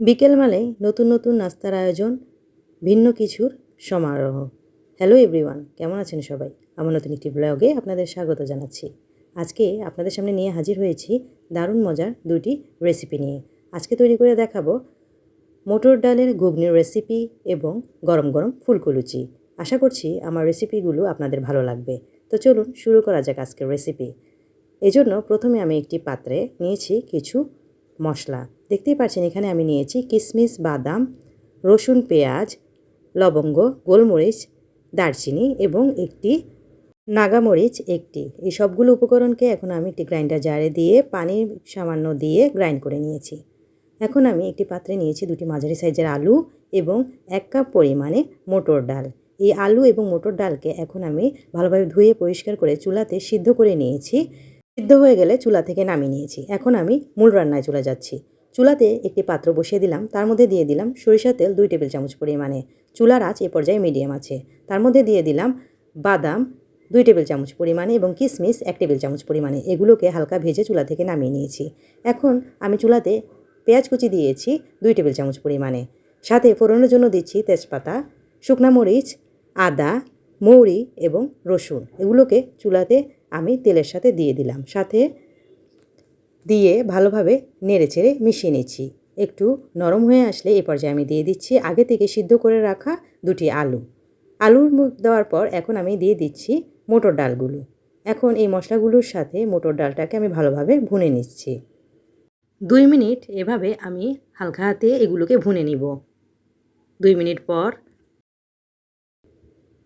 বিকেল মানেই নতুন নতুন নাস্তার আয়োজন, ভিন্ন কিছুর সমারোহ। হ্যালো এভরিওয়ান, কেমন আছেন সবাই? আমার নতুন একটি ব্লগে আপনাদের স্বাগত জানাচ্ছি। আজকে আপনাদের সামনে নিয়ে হাজির হয়েছি দারুণ মজার দুটি রেসিপি নিয়ে। আজকে তৈরি করে দেখাবো মটর ডালের ঘুগনির রেসিপি এবং গরম গরম ফুলকো লুচি। আশা করছি আমার রেসিপিগুলো আপনাদের ভালো লাগবে। তো চলুন শুরু করা যাক আজকের রেসিপি। এজন্য প্রথমে আমি একটি পাত্রে নিয়েছি কিছু মশলা। দেখতেই পাচ্ছেন এখানে আমি নিয়েছি কিশমিশ, বাদাম, রসুন, পেঁয়াজ, লবঙ্গ, গোলমরিচ, দারচিনি এবং একটি নাগামরিচ একটি। এই সবগুলো উপকরণকে এখন আমি একটি গ্রাইন্ডার জারে দিয়ে পানি সামান্য দিয়ে গ্রাইন্ড করে নিয়েছি। এখন আমি একটি পাত্রে নিয়েছি দুটি মাঝারি সাইজের আলু এবং 1 কাপ পরিমাণে মটর ডাল। এই আলু এবং মটর ডালকে এখন আমি ভালোভাবে ধুয়ে পরিষ্কার করে চুলাতে সিদ্ধ করে নিয়েছি। সিদ্ধ হয়ে গেলে চুলা থেকে নামিয়ে নিয়েছি। এখন আমি মূল রান্নায় চলে যাচ্ছি। চুলাতে একটি পাত্র বসিয়ে দিলাম, তার মধ্যে দিয়ে দিলাম সরিষার তেল 2 টেবিল চামচ পরিমাণে। চুলার আঁচ এ পর্যায়ে মিডিয়াম আছে। তার মধ্যে দিয়ে দিলাম বাদাম 2 টেবিল চামচ পরিমাণে এবং কিশমিশ 1 টেবিল চামচ পরিমাণে। এগুলোকে হালকা ভেজে চুলা থেকে নামিয়ে নিয়েছি। এখন আমি চুলাতে পেঁয়াজ কুচি দিয়েছি 2 টেবিল চামচ পরিমাণে। সাথে ফোড়নের জন্য দিচ্ছি তেজপাতা, শুকনা মরিচ, আদা, মৌরি এবং রসুন। এগুলোকে চুলাতে আমি তেলের সাথে দিয়ে দিলাম। সাথে দিয়ে ভালোভাবে নেড়েচেড়ে মিশিয়ে নিচ্ছি। একটু নরম হয়ে আসলে এ পর্যায়ে আমি দিয়ে দিচ্ছি আগে থেকে সিদ্ধ করে রাখা দুটি আলু। দেওয়ার পর এখন আমি দিয়ে দিচ্ছি মটর ডালগুলো। এখন এই মশলাগুলোর সাথে মটর ডালটাকে আমি ভালোভাবে ভুনে নিচ্ছি। 2 মিনিট এভাবে আমি হালকা হাতে এগুলোকে ভুনে নিব। 2 মিনিট পর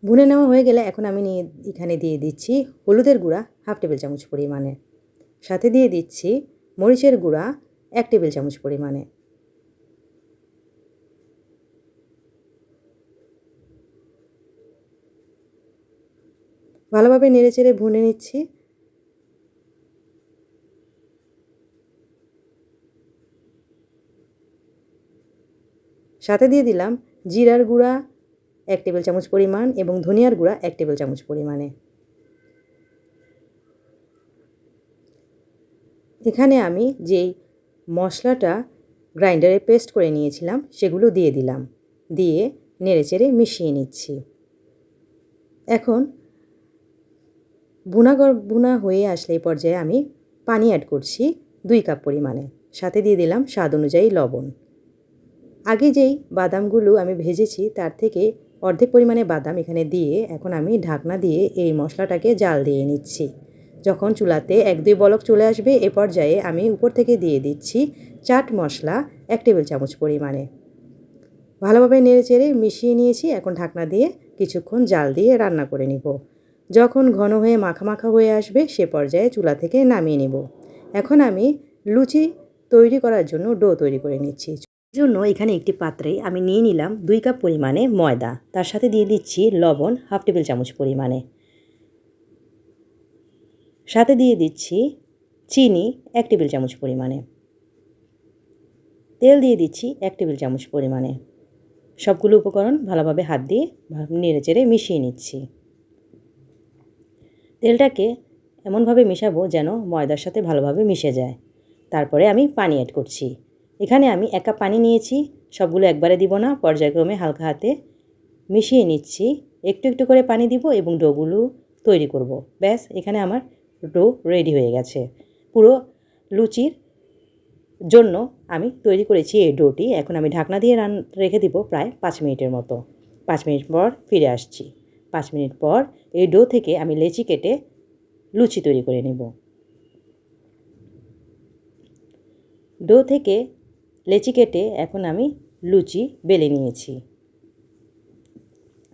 ভুনে নেওয়া হয়ে গেলে এখন আমি এখানে দিয়ে দিচ্ছি হলুদের গুঁড়া 1/2 টেবিল চামচ পরিমাণে। সাথে দিয়ে দিচ্ছি মরিচের গুঁড়া 1 টেবিল চামচ পরিমাণে। ভালোভাবে নেড়েচেড়ে ভুনে নিচ্ছি। সাথে দিয়ে দিলাম জিরার গুঁড়া 1 টেবিল চামচ পরিমাণ এবং ধনিয়ার গুঁড়া 1 টেবিল চামচ পরিমাণে। এখানে আমি যেই মশলাটা গ্রাইন্ডারে পেস্ট করে নিয়েছিলাম সেগুলো দিয়ে দিলাম। দিয়ে নেড়েচেড়ে মিশিয়ে নিচ্ছি। এখন ভুনা হয়ে আসলে এই পর্যায়ে আমি পানি অ্যাড করছি 2 কাপ পরিমাণে। সাথে দিয়ে দিলাম স্বাদ অনুযায়ী লবণ। আগে যেই বাদামগুলো আমি ভেজেছি তার থেকে অর্ধেক পরিমাণে বাদাম এখানে দিয়ে এখন আমি ঢাকনা দিয়ে এই মশলাটাকে জাল দিয়ে নিচ্ছি। যখন চুলাতে 1-2 বলক চলে আসবে এ পর্যায়ে আমি উপর থেকে দিয়ে দিচ্ছি চাট মশলা 1 টেবিল চামচ পরিমাণে। ভালোভাবে নেড়েচেড়ে মিশিয়ে নিয়েছি। এখন ঢাকনা দিয়ে কিছুক্ষণ জাল দিয়ে রান্না করে নিব। যখন ঘন হয়ে মাখা মাখা হয়ে আসবে সে পর্যায়ে চুলা থেকে নামিয়ে নিব। এখন আমি লুচি তৈরি করার জন্য ডো তৈরি করে নিচ্ছি। জন্য এখানে একটি পাত্রে আমি নিয়ে নিলাম 2 কাপ পরিমাণে ময়দা। তার সাথে দিয়ে দিচ্ছি লবণ 1/2 টেবিল চামচ পরিমাণে। সাথে দিয়ে দিচ্ছি চিনি 1 টেবিল চামচ পরিমাণে। তেল দিয়ে দিচ্ছি 1 টেবিল চামচ পরিমাণে। সবগুলো উপকরণ ভালোভাবে হাত দিয়ে নেড়েচেড়ে মিশিয়ে নিচ্ছি। তেলটাকে এমনভাবে মেশাবো যেন ময়দার সাথে ভালোভাবে মিশে যায়। তারপরে আমি পানি অ্যাড করছি। এখানে আমি 1 কাপ পানি নিয়েছি। সবগুলো একবারে দিব না, পর্যায়ক্রমে হালকা হাতে মিশিয়ে নিচ্ছি। একটু একটু করে পানি দিব এবং ডোগুলো তৈরি করব। ব্যাস, এখানে আমার ডো রেডি হয়ে গেছে। পুরো লুচির জন্য আমি তৈরি করেছি এই ডোটি। এখন আমি ঢাকনা দিয়ে রেখে দিব প্রায় 5 মিনিটের মতো। 5 মিনিট পর ফিরে আসছি। 5 মিনিট পর এই ডো থেকে আমি লেচি কেটে লুচি তৈরি করে নেব। ডো থেকে লেচি কেটে এখন আমি লুচি বেলে নিয়েছি।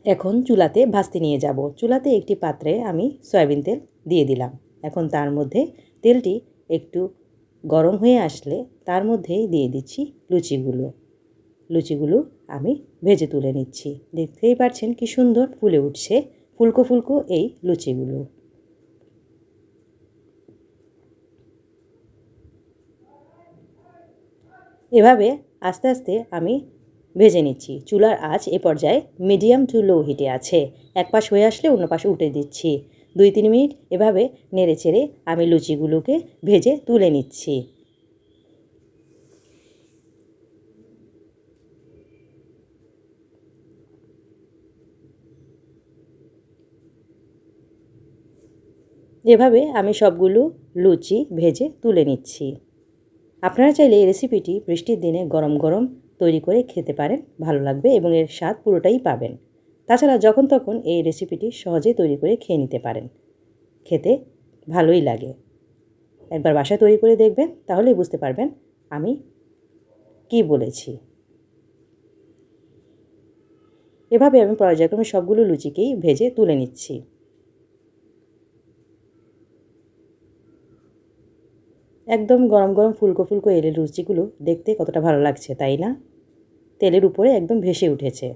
এখন চুলাতে ভাজতে নিয়ে যাব। চুলাতে একটি পাত্রে আমি সয়াবিন তেল দিয়ে দিলাম। এখন তার মধ্যে তেলটি একটু গরম হয়ে আসলে তার মধ্যেই দিয়ে দিচ্ছি লুচিগুলো আমি ভেজে তুলে নিচ্ছি। দেখতেই পাচ্ছেন কি সুন্দর ফুলে উঠছে। ফুলকো ফুলকো এই লুচিগুলো। এভাবে আস্তে আস্তে আমি ভেজে নিচ্ছি। চুলার আঁচ এ পর্যায়ে মিডিয়াম টু লো হিটে আছে। এক পাশ হয়ে আসলে অন্য পাশে উল্টে দিচ্ছি। 2-3 মিনিট এভাবে নেড়েচেড়ে আমি লুচিগুলোকে ভেজে তুলে নিচ্ছি। এভাবে আমি সবগুলো লুচি ভেজে তুলে নিচ্ছি। আপনারা চাইলে এই রেসিপিটি বৃষ্টির দিনে গরম গরম তৈরি করে খেতে পারেন, ভালো লাগবে এবং এর স্বাদ পুরোটাই পাবেন। তাছাড়া যখন তখন এই রেসিপিটি সহজেই তৈরি করে খেয়ে নিতে পারেন, খেতে ভালোই লাগে। একবার বাসায় তৈরি করে দেখবেন, তাহলেই বুঝতে পারবেন আমি কি বলেছি। এভাবে আমি পর্যায়ক্রমে সবগুলো লুচিকেই ভেজে তুলে নিচ্ছি। একদম গরম গরম ফুলকো ফুলকো এলে লুচিগুলো দেখতে কতটা ভালো লাগছে, তাই না? তেলের উপরে একদম ভেসে উঠেছে।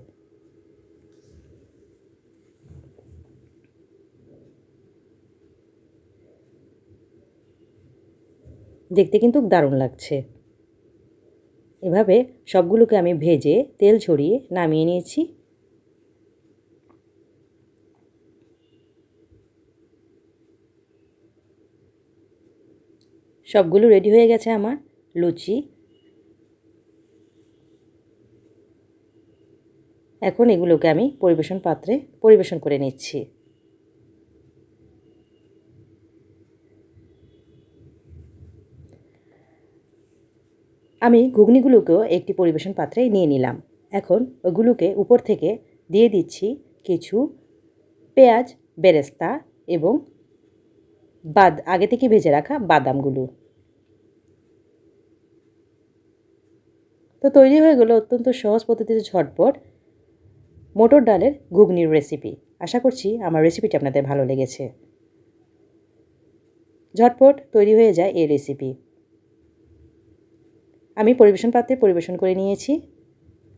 দেখতে কিন্তু দারুণ লাগছে। এভাবে সবগুলোকে আমি ভেজে তেল ছড়িয়ে নামিয়ে নিয়েছি। সবগুলো রেডি হয়ে গেছে আমার লুচি। এখন এগুলোকে আমি পরিবেশন পাত্রে পরিবেশন করে নিচ্ছি। আমি ঘুগনিগুলোকেও একটি পরিবেশন পাত্রে নিয়ে নিলাম। এখন ওগুলোকে উপর থেকে দিয়ে দিচ্ছি কিছু পেঁয়াজ বেরেস্তা এবং আগে থেকে ভেজে রাখা বাদামগুলো। তো তৈরি হয়ে গেল অত্যন্ত সহজ পদ্ধতিতে ঝটপট মটর ডালের ঘুগনির রেসিপি। আশা করছি আমার রেসিপিটি আপনাদের ভালো লেগেছে। ঝটপট তৈরি হয়ে যায় এই রেসিপি। আমি পরিবেশন পাত্রে পরিবেশন করে নিয়েছি।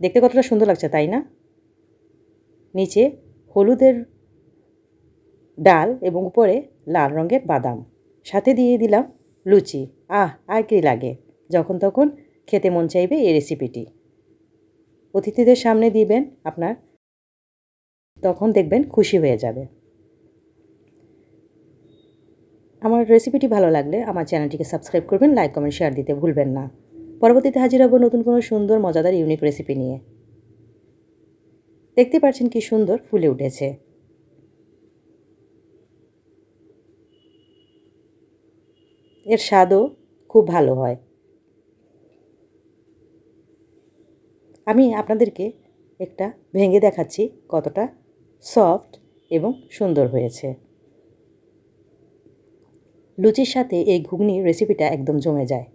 দেখতে কতটা সুন্দর লাগছে, তাই না? নিচে হলুদের ডাল এবং উপরে লাল রঙের বাদাম, সাথে দিয়ে দিলাম লুচি। আর কি লাগে! যখন তখন খেতে মন চাইবে এই রেসিপিটি। অতিথিদের সামনে দিবেন আপনার, তখন দেখবেন খুশি হয়ে যাবে। আমার রেসিপিটি ভালো লাগলে আমার চ্যানেলটিকে সাবস্ক্রাইব করবেন, লাইক কমেন্ট শেয়ার দিতে ভুলবেন না। পরবর্তীতে হাজির হব নতুন কোনো সুন্দর মজাদার ইউনিক রেসিপি নিয়ে। দেখতে পাচ্ছেন কি সুন্দর ফুলে উঠেছে। এর স্বাদও খুব ভালো হয়। আমি আপনাদেরকে একটা ভেঙে দেখাচ্ছি কতটা সফট এবং সুন্দর হয়েছে। লুচির সাথে এই ঘুগনির রেসিপিটা একদম জমে যায়।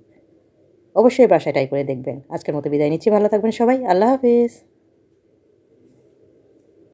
অবশ্যই বাসায় ট্রাই করে দেখবেন। আজকের মতো বিদায় নিচ্ছি। ভালো থাকবেন সবাই। আল্লাহ হাফেজ।